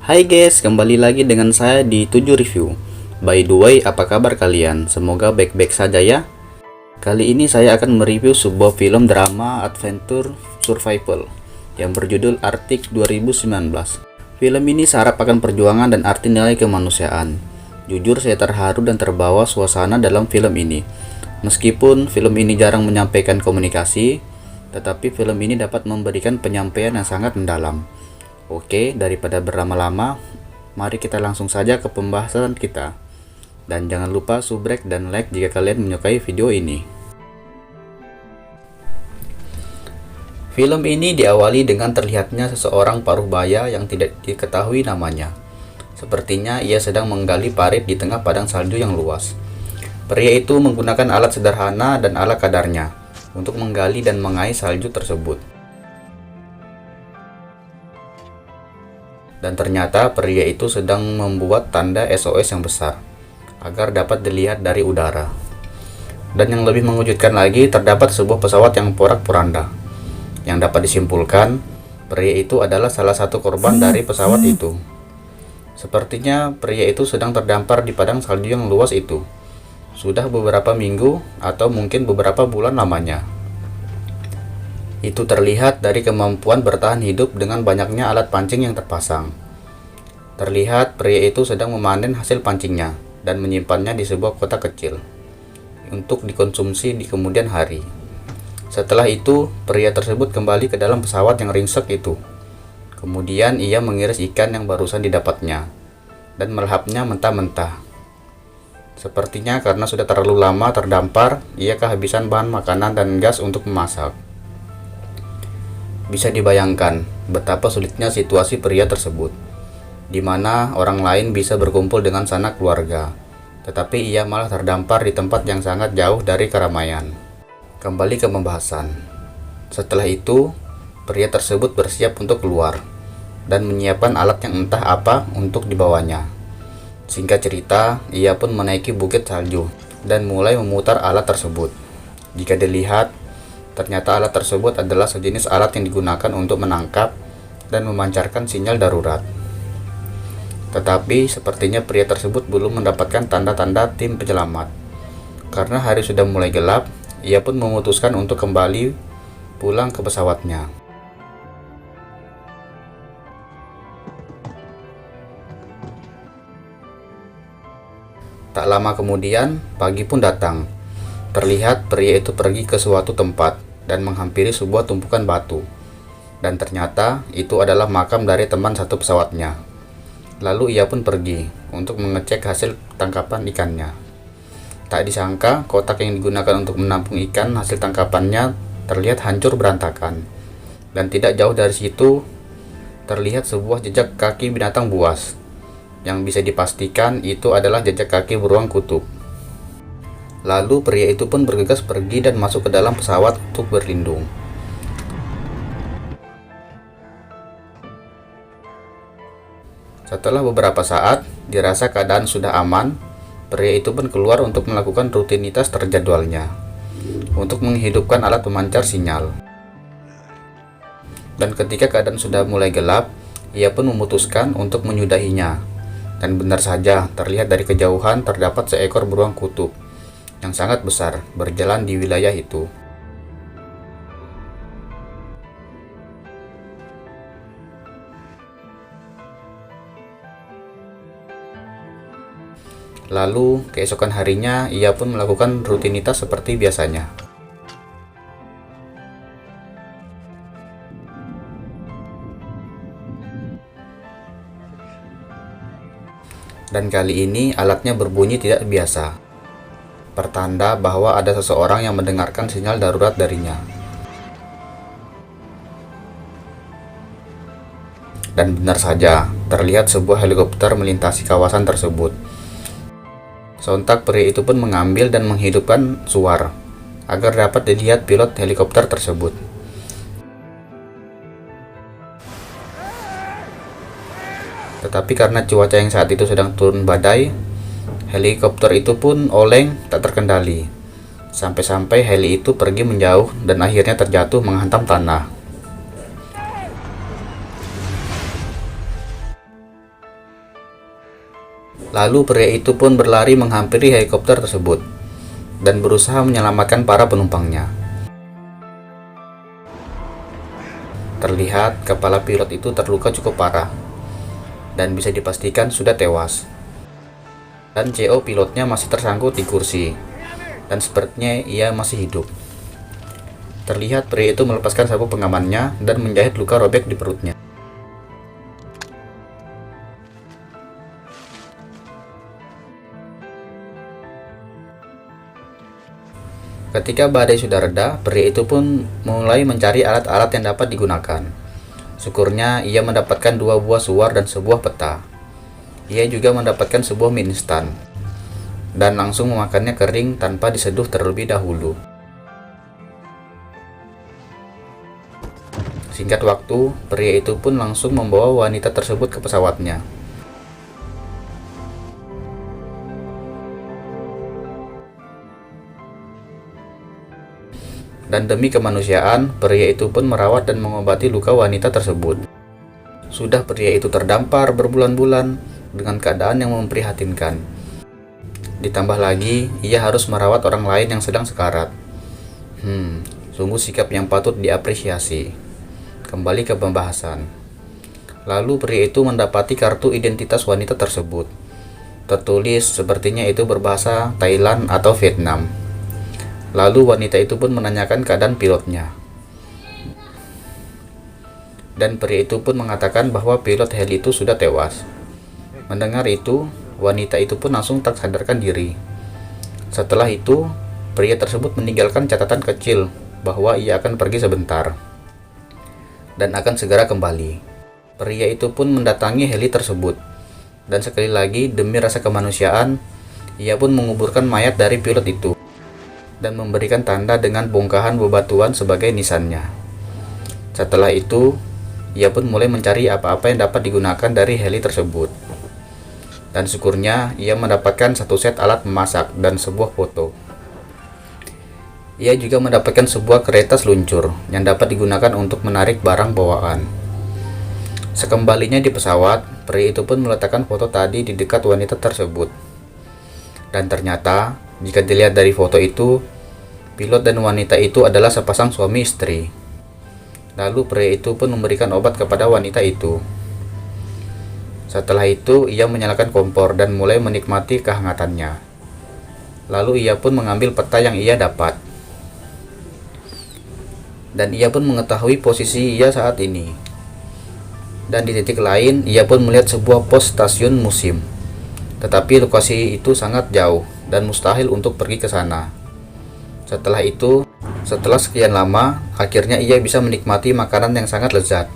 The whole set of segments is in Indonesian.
Hai guys, kembali lagi dengan saya di 7 Review. By the way, apa kabar kalian? Semoga baik-baik saja ya. Kali ini saya akan mereview sebuah film drama adventure survival yang berjudul Arctic 2019. Film ini syarat akan perjuangan dan arti nilai kemanusiaan. Jujur saya terharu dan terbawa suasana dalam film ini. Meskipun film ini jarang menyampaikan komunikasi, tetapi film ini dapat memberikan penyampaian yang sangat mendalam. Oke, daripada berlama-lama, mari kita langsung saja ke pembahasan kita. Dan jangan lupa subrek dan like jika kalian menyukai video ini. Film ini diawali dengan terlihatnya seseorang paruh baya yang tidak diketahui namanya. Sepertinya ia sedang menggali parit di tengah padang salju yang luas. Pria itu menggunakan alat sederhana dan ala kadarnya untuk menggali dan mengais salju tersebut. Dan ternyata pria itu sedang membuat tanda SOS yang besar agar dapat dilihat dari udara. Dan yang lebih mengejutkan lagi, terdapat sebuah pesawat yang porak-poranda. Yang dapat disimpulkan, pria itu adalah salah satu korban dari pesawat itu. Sepertinya pria itu sedang terdampar di padang salju yang luas itu. Sudah beberapa minggu atau mungkin beberapa bulan lamanya. Itu terlihat dari kemampuan bertahan hidup dengan banyaknya alat pancing yang terpasang. Terlihat pria itu sedang memanen hasil pancingnya dan menyimpannya di sebuah kotak kecil untuk dikonsumsi di kemudian hari. Setelah itu, pria tersebut kembali ke dalam pesawat yang ringsek itu. Kemudian ia mengiris ikan yang barusan didapatnya dan melahapnya mentah-mentah. Sepertinya karena sudah terlalu lama terdampar, ia kehabisan bahan makanan dan gas untuk memasak. Bisa dibayangkan betapa sulitnya situasi pria tersebut, di mana orang lain bisa berkumpul dengan sanak keluarga, tetapi ia malah terdampar di tempat yang sangat jauh dari keramaian. Kembali ke pembahasan. Setelah itu, pria tersebut bersiap untuk keluar dan menyiapkan alat yang entah apa untuk dibawanya. Singkat cerita, ia pun menaiki bukit salju dan mulai memutar alat tersebut. Jika dilihat, ternyata alat tersebut adalah sejenis alat yang digunakan untuk menangkap dan memancarkan sinyal darurat. Tetapi sepertinya pria tersebut belum mendapatkan tanda-tanda tim penyelamat. Karena hari sudah mulai gelap, ia pun memutuskan untuk kembali pulang ke pesawatnya. Tak lama kemudian, pagi pun datang. Terlihat pria itu pergi ke suatu tempat dan menghampiri sebuah tumpukan batu. Dan ternyata itu adalah makam dari teman satu pesawatnya. Lalu ia pun pergi untuk mengecek hasil tangkapan ikannya. Tak disangka kotak yang digunakan untuk menampung ikan hasil tangkapannya terlihat hancur berantakan. Dan tidak jauh dari situ terlihat sebuah jejak kaki binatang buas. Yang bisa dipastikan itu adalah jejak kaki beruang kutub. Lalu pria itu pun bergegas pergi dan masuk ke dalam pesawat untuk berlindung. Setelah beberapa saat, dirasa keadaan sudah aman, pria itu pun keluar untuk melakukan rutinitas terjadwalnya, untuk menghidupkan alat pemancar sinyal. Dan ketika keadaan sudah mulai gelap, ia pun memutuskan untuk menyudahinya. Dan benar saja, terlihat dari kejauhan terdapat seekor beruang kutub yang sangat besar berjalan di wilayah itu. Lalu, keesokan harinya, ia pun melakukan rutinitas seperti biasanya. Dan kali ini alatnya berbunyi tidak biasa, pertanda bahwa ada seseorang yang mendengarkan sinyal darurat darinya. Dan benar saja, terlihat sebuah helikopter melintasi kawasan tersebut. Sontak pria itu pun mengambil dan menghidupkan suar agar dapat dilihat pilot helikopter tersebut. Tetapi karena cuaca yang saat itu sedang turun badai, helikopter itu pun oleng tak terkendali. Sampai-sampai heli itu pergi menjauh dan akhirnya terjatuh menghantam tanah. Lalu pria itu pun berlari menghampiri helikopter tersebut dan berusaha menyelamatkan para penumpangnya. Terlihat kepala pilot itu terluka cukup parah dan bisa dipastikan sudah tewas. Dan CO pilotnya masih tersangkut di kursi dan sepertinya ia masih hidup. Terlihat pria itu melepaskan sabuk pengamannya dan menjahit luka robek di perutnya. Ketika badai sudah reda, pria itu pun mulai mencari alat-alat yang dapat digunakan. Syukurnya ia mendapatkan 2 buah suar dan sebuah peta. Ia juga mendapatkan sebuah mie instan dan langsung memakannya kering tanpa diseduh terlebih dahulu. Singkat waktu, pria itu pun langsung membawa wanita tersebut ke pesawatnya. Dan demi kemanusiaan, pria itu pun merawat dan mengobati luka wanita tersebut. Sudah pria itu terdampar berbulan-bulan dengan keadaan yang memprihatinkan. Ditambah lagi, ia harus merawat orang lain yang sedang sekarat. Sungguh sikap yang patut diapresiasi. Kembali ke pembahasan. Lalu pria itu mendapati kartu identitas wanita tersebut. Tertulis sepertinya itu berbahasa Thailand atau Vietnam. Lalu wanita itu pun menanyakan keadaan pilotnya. Dan pria itu pun mengatakan bahwa pilot heli itu sudah tewas. Mendengar itu, wanita itu pun langsung tak sadarkan diri. Setelah itu, pria tersebut meninggalkan catatan kecil bahwa ia akan pergi sebentar dan akan segera kembali. Pria itu pun mendatangi heli tersebut. Dan sekali lagi, demi rasa kemanusiaan, ia pun menguburkan mayat dari pilot itu dan memberikan tanda dengan bongkahan bebatuan sebagai nisannya. Setelah itu, ia pun mulai mencari apa-apa yang dapat digunakan dari heli tersebut. Dan syukurnya, ia mendapatkan 1 set alat memasak dan sebuah foto. Ia juga mendapatkan sebuah kereta seluncur yang dapat digunakan untuk menarik barang bawaan. Sekembalinya di pesawat, pria itu pun meletakkan foto tadi di dekat wanita tersebut. Dan ternyata, jika dilihat dari foto itu, pilot dan wanita itu adalah sepasang suami istri. Lalu pria itu pun memberikan obat kepada wanita itu. Setelah itu, ia menyalakan kompor dan mulai menikmati kehangatannya. Lalu ia pun mengambil peta yang ia dapat. Dan ia pun mengetahui posisi ia saat ini. Dan di titik lain, ia pun melihat sebuah pos stasiun musim. Tetapi lokasi itu sangat jauh dan mustahil untuk pergi ke sana. Setelah itu, setelah sekian lama, akhirnya ia bisa menikmati makanan yang sangat lezat.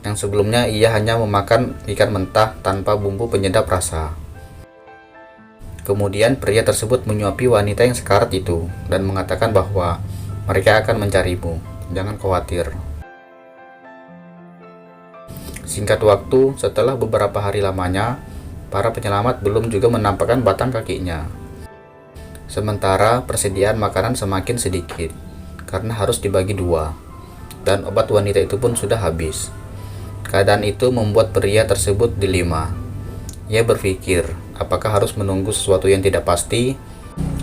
Yang sebelumnya ia hanya memakan ikan mentah tanpa bumbu penyedap rasa. Kemudian pria tersebut menyuapi wanita yang sekarat itu dan mengatakan bahwa mereka akan mencarimu, jangan khawatir. Singkat waktu, setelah beberapa hari lamanya, para penyelamat belum juga menampakkan batang kakinya. Sementara persediaan makanan semakin sedikit karena harus dibagi 2, dan obat wanita itu pun sudah habis. Keadaan itu membuat pria tersebut dilema. Ia berpikir, apakah harus menunggu sesuatu yang tidak pasti,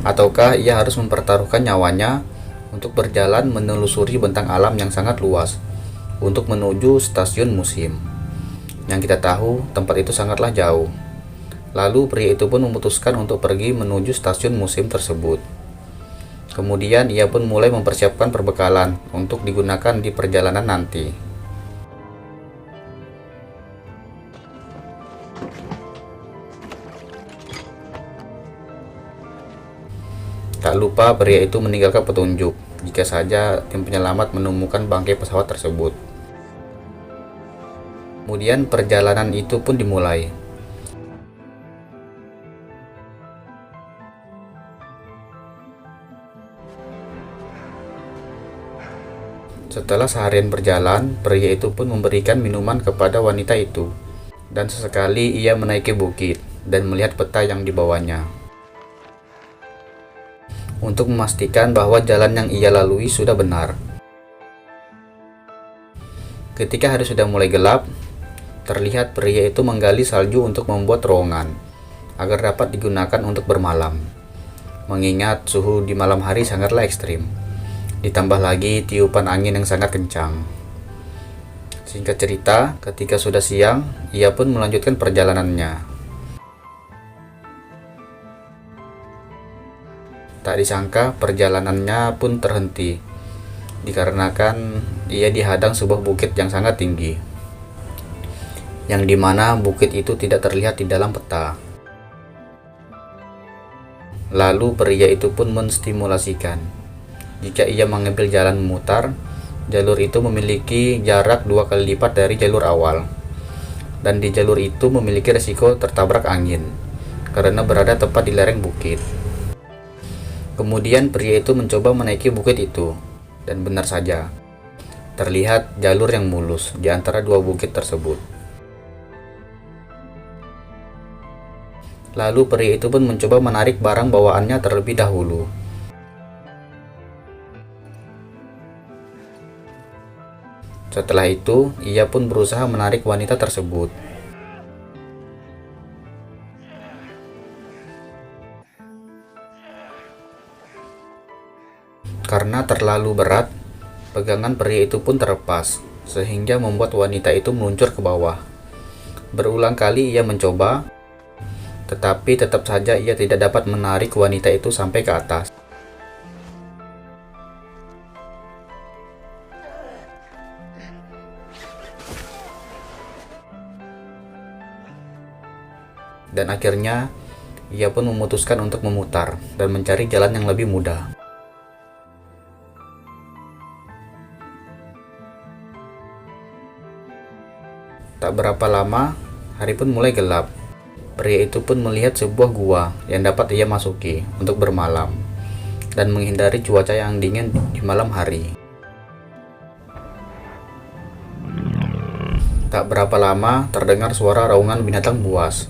ataukah ia harus mempertaruhkan nyawanya untuk berjalan menelusuri bentang alam yang sangat luas untuk menuju stasiun musim. Yang kita tahu, tempat itu sangatlah jauh. Lalu pria itu pun memutuskan untuk pergi menuju stasiun musim tersebut. Kemudian ia pun mulai mempersiapkan perbekalan untuk digunakan di perjalanan nanti. Tak lupa pria itu meninggalkan petunjuk jika saja tim penyelamat menemukan bangkai pesawat tersebut. Kemudian perjalanan itu pun dimulai. Setelah seharian berjalan, pria itu pun memberikan minuman kepada wanita itu. Dan sesekali ia menaiki bukit dan melihat peta yang dibawanya, untuk memastikan bahwa jalan yang ia lalui sudah benar. Ketika hari sudah mulai gelap, terlihat pria itu menggali salju untuk membuat terowongan. agar dapat digunakan untuk bermalam. Mengingat suhu di malam hari sangatlah ekstrim. Ditambah lagi tiupan angin yang sangat kencang. Singkat cerita, ketika sudah siang, ia pun melanjutkan perjalanannya. Tak disangka perjalanannya pun terhenti, dikarenakan ia dihadang sebuah bukit yang sangat tinggi, yang dimana bukit itu tidak terlihat di dalam peta. Lalu pria itu pun menstimulasikan, jika ia mengambil jalan memutar, jalur itu memiliki jarak 2 kali lipat dari jalur awal, dan di jalur itu memiliki resiko tertabrak angin, karena berada tepat di lereng bukit. Kemudian pria itu mencoba menaiki bukit itu, dan benar saja, terlihat jalur yang mulus di antara dua bukit tersebut. Lalu pria itu pun mencoba menarik barang bawaannya terlebih dahulu. Setelah itu, ia pun berusaha menarik wanita tersebut. Karena terlalu berat, pegangan pria itu pun terlepas, sehingga membuat wanita itu meluncur ke bawah. Berulang kali ia mencoba, tetapi tetap saja ia tidak dapat menarik wanita itu sampai ke atas. Dan akhirnya, ia pun memutuskan untuk memutar dan mencari jalan yang lebih mudah. Tak berapa lama, hari pun mulai gelap. Pria itu pun melihat sebuah gua yang dapat ia masuki untuk bermalam dan menghindari cuaca yang dingin di malam hari. Tak berapa lama, terdengar suara raungan binatang buas.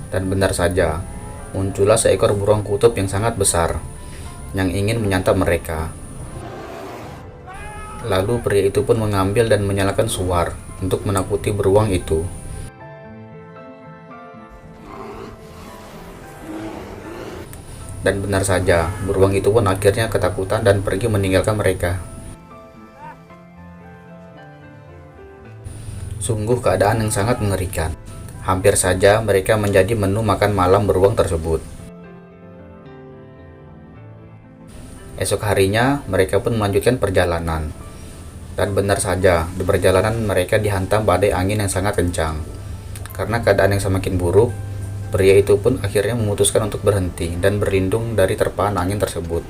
Dan benar saja, muncullah seekor burung kutub yang sangat besar, yang ingin menyantap mereka. Lalu pria itu pun mengambil dan menyalakan suar untuk menakuti beruang itu. Dan benar saja, beruang itu pun akhirnya ketakutan dan pergi meninggalkan mereka. Sungguh keadaan yang sangat mengerikan. Hampir saja mereka menjadi menu makan malam beruang tersebut. Esok harinya, mereka pun melanjutkan perjalanan. Dan benar saja, di perjalanan mereka dihantam badai angin yang sangat kencang. Karena keadaan yang semakin buruk, pria itu pun akhirnya memutuskan untuk berhenti dan berlindung dari terpaan angin tersebut.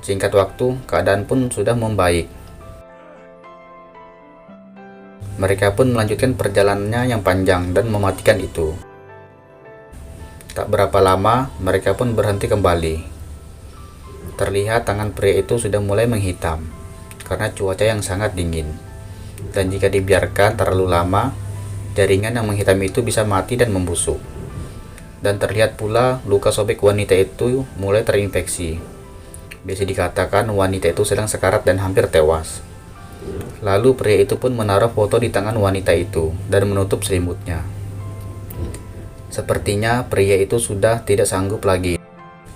Singkat waktu, keadaan pun sudah membaik. Mereka pun melanjutkan perjalanannya yang panjang dan mematikan itu. Tak berapa lama, mereka pun berhenti kembali. Terlihat tangan pria itu sudah mulai menghitam karena cuaca yang sangat dingin. Dan jika dibiarkan terlalu lama, jaringan yang menghitam itu bisa mati dan membusuk. Dan terlihat pula luka sobek wanita itu mulai terinfeksi. Bisa dikatakan wanita itu sedang sekarat dan hampir tewas. Lalu pria itu pun menaruh foto di tangan wanita itu dan menutup selimutnya. Sepertinya pria itu sudah tidak sanggup lagi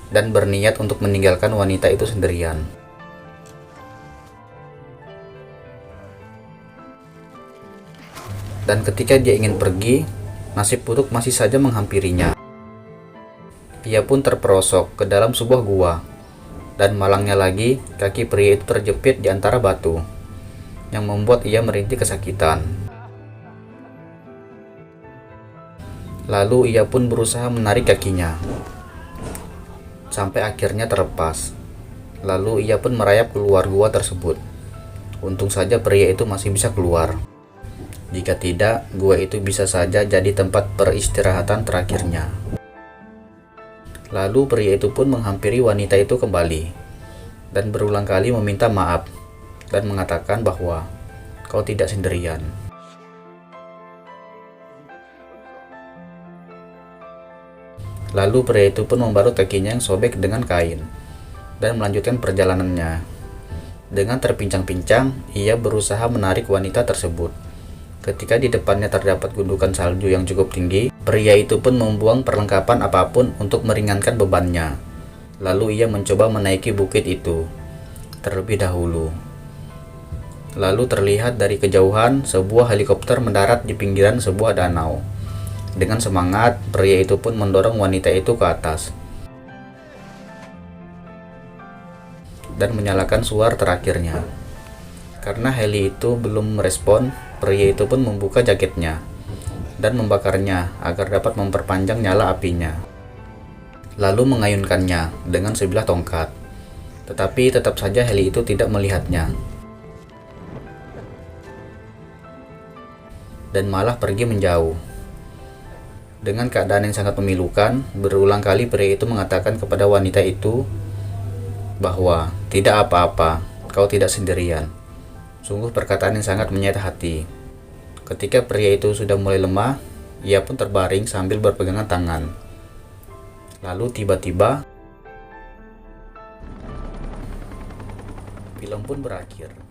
dan berniat untuk meninggalkan wanita itu sendirian. Dan ketika dia ingin pergi, nasib buruk masih saja menghampirinya. Ia pun terperosok ke dalam sebuah gua, dan malangnya lagi kaki pria itu terjepit di antara batu, yang membuat ia merintih kesakitan. Lalu ia pun berusaha menarik kakinya, sampai akhirnya terlepas. Lalu ia pun merayap keluar gua tersebut. Untung saja pria itu masih bisa keluar. Jika tidak, gua itu bisa saja jadi tempat peristirahatan terakhirnya. Lalu pria itu pun menghampiri wanita itu kembali, dan berulang kali meminta maaf, dan mengatakan bahwa kau tidak sendirian. Lalu pria itu pun membalut kakinya yang sobek dengan kain dan melanjutkan perjalanannya. Dengan terpincang-pincang, ia berusaha menarik wanita tersebut. Ketika di depannya terdapat gundukan salju yang cukup tinggi, pria itu pun membuang perlengkapan apapun untuk meringankan bebannya. Lalu ia mencoba menaiki bukit itu terlebih dahulu. Lalu terlihat dari kejauhan sebuah helikopter mendarat di pinggiran sebuah danau. Dengan semangat, pria itu pun mendorong wanita itu ke atas dan menyalakan suar terakhirnya. Karena heli itu belum merespon, pria itu pun membuka jaketnya dan membakarnya agar dapat memperpanjang nyala apinya. Lalu mengayunkannya dengan sebilah tongkat. Tetapi tetap saja heli itu tidak melihatnya dan malah pergi menjauh. Dengan keadaan yang sangat memilukan, berulang kali pria itu mengatakan kepada wanita itu bahwa tidak apa-apa, kau tidak sendirian. Sungguh perkataan yang sangat menyayat hati. Ketika pria itu sudah mulai lemah, ia pun terbaring sambil berpegangan tangan. Lalu tiba-tiba film pun berakhir.